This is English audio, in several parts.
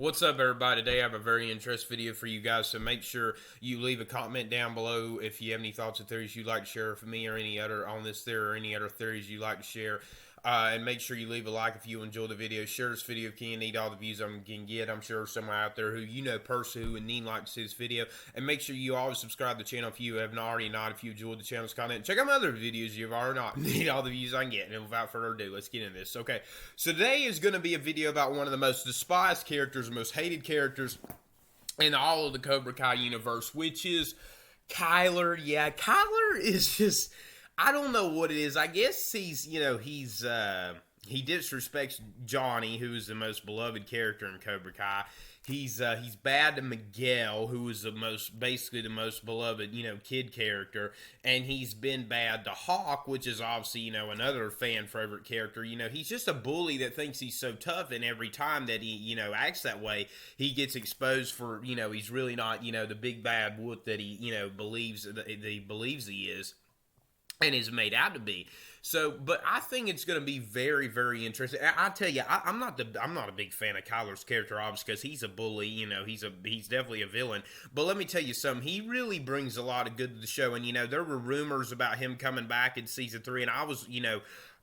What's up, everybody? Today I have a very interesting video for you guys, so make sure you leave a comment down below if you have any thoughts or theories you'd like to share for me or any other on this theory or any other theories you'd like to share. And make sure you leave a like if you enjoy the video. Share this video if you need all the views I can get. I'm sure there's someone out there who you know personally who would need like to see this video. And make sure you always subscribe to the channel if you have not already if you enjoyed the channel's content. Check out my other videos you've already not need all the views I can get. And without further ado, let's get into this. Okay, so today is going to be a video about one of the most despised characters, most hated characters in all of the Cobra Kai universe, which is Kyler. Yeah, Kyler is just, I don't know what it is. I guess he disrespects Johnny, who is the most beloved character in Cobra Kai. He's bad to Miguel, who is basically the most beloved, kid character, and he's been bad to Hawk, which is obviously, another fan favorite character. He's just a bully that thinks he's so tough, and every time that he, acts that way, he gets exposed for, he's really not, the big bad wolf that he, believes he is and is made out to be. So, but I think it's going to be very, very interesting. I tell you, I'm not a big fan of Kyler's character, obviously, because he's a bully. He's definitely a villain. But let me tell you something. He really brings a lot of good to the show. And there were rumors about him coming back in season 3, and I was,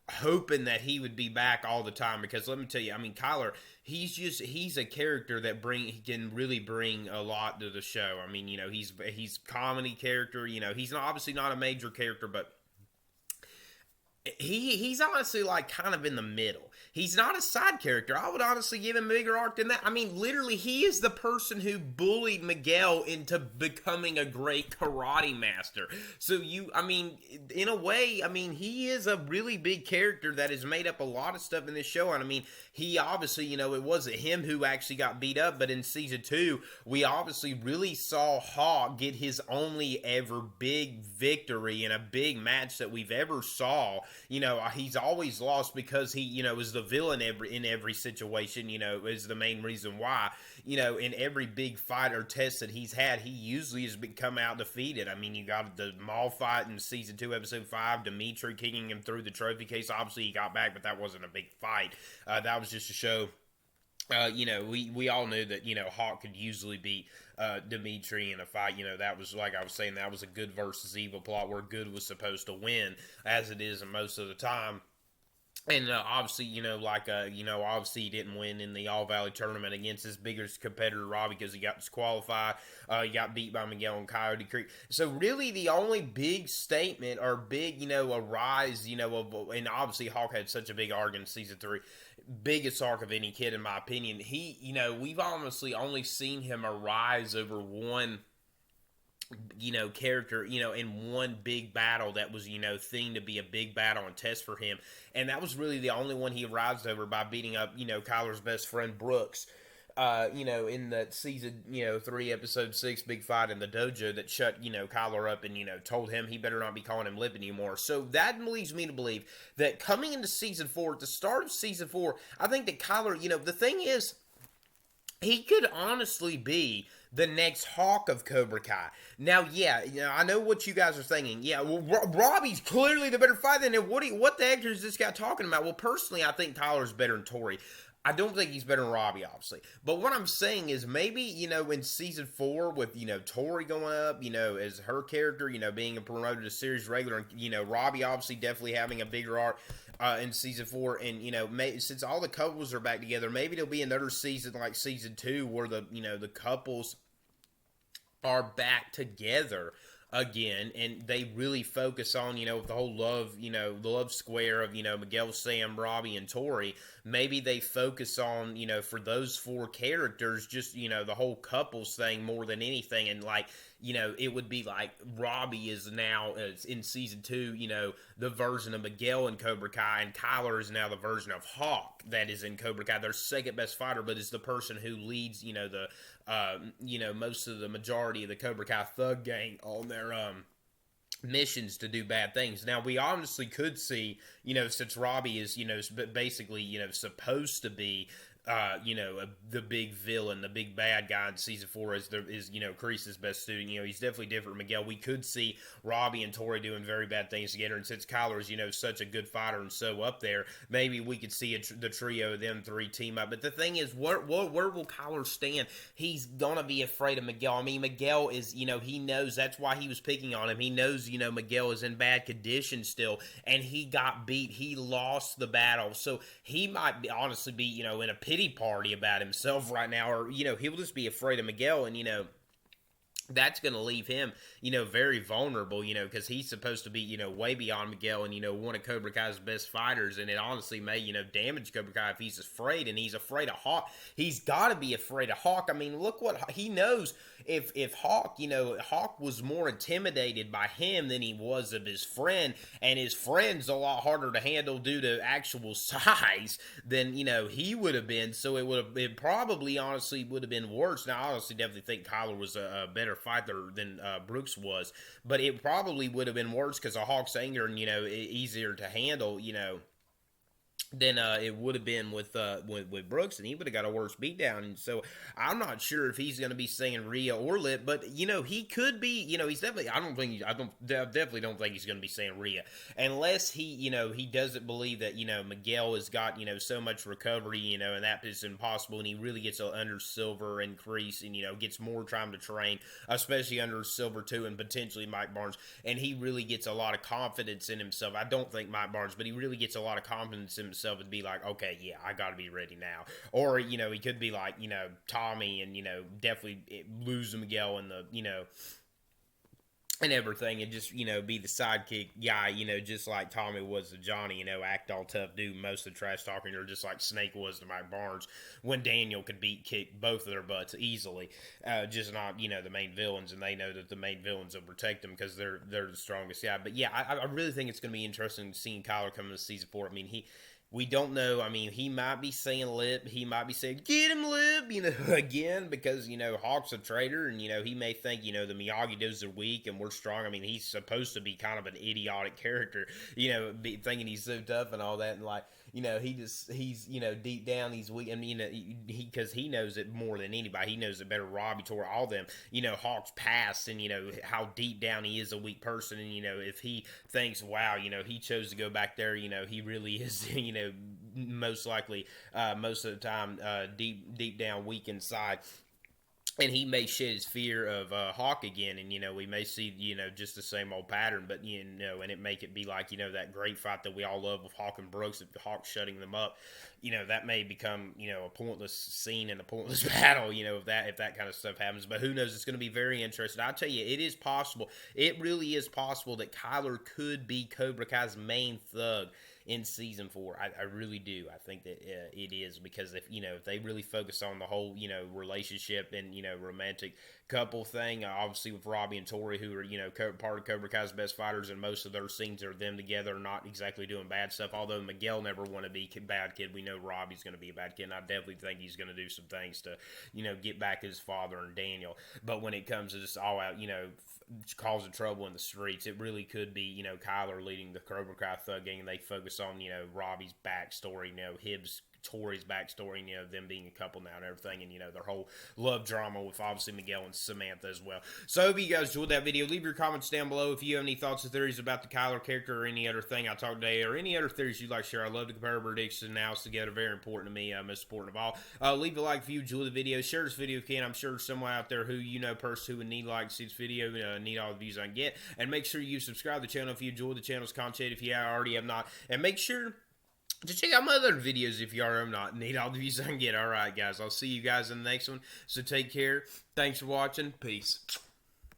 hoping that he would be back all the time, because let me tell you, Kyler, he's a character that he can really bring a lot to the show. He's comedy character. He's obviously not a major character, but he's honestly like kind of in the middle. He's not a side character. I would honestly give him a bigger arc than that. Literally, he is the person who bullied Miguel into becoming a great karate master. So in a way, he is a really big character that has made up a lot of stuff in this show. And he obviously, it wasn't him who actually got beat up, but in season 2, we obviously really saw Hawk get his only ever big victory in a big match that we've ever saw. He's always lost because he, is the villain in every situation, is the main reason why. In every big fight or test that he's had, he usually has come out defeated. You got the mall fight in season 2, episode 5, Dimitri kicking him through the trophy case. Obviously, he got back, but that wasn't a big fight. That was just a show. We all knew that, Hawk could usually beat Dimitri in a fight. That was, like I was saying, that was a good versus evil plot where good was supposed to win, as it is most of the time. And obviously, obviously he didn't win in the All Valley tournament against his biggest competitor, Robbie, because he got disqualified. He got beat by Miguel and Coyote Creek. So really the only big statement or big, a rise, and obviously Hawk had such a big arc in season 3, biggest arc of any kid in my opinion. He, we've honestly only seen him arise over one character, in one big battle that was, themed to be a big battle and test for him. And that was really the only one he arrived over by beating up, Kyler's best friend Brooks, in that season, 3, episode 6, big fight in the dojo that shut, Kyler up and, told him he better not be calling him Lip anymore. So that leads me to believe that coming into season 4, at the start of season 4, I think that Kyler, the thing is, he could honestly be the next Hawk of Cobra Kai. Now, yeah, I know what you guys are thinking. Yeah, well, Robbie's clearly the better fighter. Then what the heck is this guy talking about? Well, personally, I think Tyler's better than Tori. I don't think he's better than Robbie, obviously. But what I'm saying is maybe, in season 4 with, Tori going up, as her character, being promoted to series regular, and, Robbie obviously definitely having a bigger arc in season 4. And, since all the couples are back together, maybe there'll be another season like season 2 where the couples are back together again, and they really focus on, the whole love, the love square of, Miguel, Sam, Robbie, and Tori. Maybe they focus on, for those 4 characters, just, the whole couples thing more than anything, and, it would be like Robbie is now, in season 2, the version of Miguel in Cobra Kai, and Kyler is now the version of Hawk that is in Cobra Kai. Their second best fighter, but is the person who leads, most of the majority of the Cobra Kai thug gang on their missions to do bad things. Now, we honestly could see, since Robbie is, basically, supposed to be the big villain, the big bad guy in season 4 is Kreese's best student. He's definitely different from Miguel. We could see Robbie and Tori doing very bad things together, and since Kyler is such a good fighter and so up there, maybe we could see the trio of them three team up. But the thing is, where will Kyler stand? He's gonna be afraid of Miguel. I mean, Miguel is he knows that's why he was picking on him. He knows Miguel is in bad condition still, and he got beat. He lost the battle, so he might honestly be in a pity party about himself right now, or he'll just be afraid of Miguel, and that's going to leave him, very vulnerable, because he's supposed to be, way beyond Miguel and, one of Cobra Kai's best fighters. And it honestly may, damage Cobra Kai if he's afraid, and he's afraid of Hawk. He's got to be afraid of Hawk. I mean, look what he knows. If Hawk, Hawk was more intimidated by him than he was of his friend, and his friend's a lot harder to handle due to actual size than, he would have been. So it probably honestly would have been worse. Now, I honestly definitely think Kyler was a better fighter than Brooks was, but it probably would have been worse because of Hawk's anger and easier to handle than it would have been with Brooks, and he would have got a worse beatdown. And so I'm not sure if he's going to be saying Rhea or Lip, but he could be. He's definitely. I definitely don't think he's going to be saying Rhea unless he he doesn't believe that Miguel has got so much recovery and that is impossible, and he really gets under Silver and Kreese and gets more time to train, especially under Silver too, and potentially Mike Barnes, and he really gets a lot of confidence in himself. I don't think Mike Barnes, but he really gets a lot of confidence in himself and be like, okay, yeah, I got to be ready now. Or he could be like Tommy and definitely lose Miguel and the and everything, and just be the sidekick guy, just like Tommy was to Johnny, act all tough, do most of the trash talking, or just like Snake was to Mike Barnes when Daniel could kick both of their butts easily, just not the main villains, and they know that the main villains will protect them because they're the strongest guy. But yeah, I really think it's going to be interesting seeing Kyler come into season 4. I mean, we don't know. I mean, he might be saying Lip. He might be saying, get him, Lip, again, because, Hawk's a traitor, and, he may think, the Miyagi-Dos are weak and we're strong. I mean, he's supposed to be kind of an idiotic character, thinking he's so tough and all that, and, like, he's deep down, he's weak. I mean, because he knows it more than anybody. He knows it better. Robbie, Tor, all them, Hawk's past, and, how deep down he is a weak person. And, if he thinks, wow, he chose to go back there, he really is, most likely, most of the time, deep down weak inside. And he may shed his fear of Hawk again, and we may see just the same old pattern, but and it make it be like that great fight that we all love with Hawk and Brooks. If Hawk shutting them up, that may become a pointless scene and a pointless battle. If that kind of stuff happens. But who knows? It's going to be very interesting. I'll tell you, it is possible. It really is possible that Kyler could be Cobra Kai's main thug in season 4. I really do. I think that it is, because if they really focus on the whole relationship and romantic couple thing, obviously with Robbie and Tori, who are part of Cobra Kai's best fighters, and most of their scenes are them together, not exactly doing bad stuff. Although Miguel never want to be a bad kid, we know Robbie's going to be a bad kid, and I definitely think he's going to do some things to get back his father and Daniel. But when it comes to just all out causing trouble in the streets, it really could be Kyler leading the Cobra Kai thug gang, and they focus on Robbie's backstory, Hibbs, Tori's backstory, them being a couple now and everything, and their whole love drama with obviously Miguel and Samantha as well. So I hope you guys enjoyed that video. Leave your comments down below if you have any thoughts or theories about the Kyler character, or any other thing I talked today, or any other theories you'd like to share. I love to compare predictions and analysis together. Very important to me, most important of all. Leave a like if you enjoy the video. Share this video if you can. I'm sure someone out there who person who would need like to see this video, need all the views I can get. And make sure you subscribe to the channel if you enjoy the channel's content, if you already have not. And make sure to check out my other videos if you are not. Need all the views I can get. Alright, guys. I'll see you guys in the next one. So take care. Thanks for watching. Peace.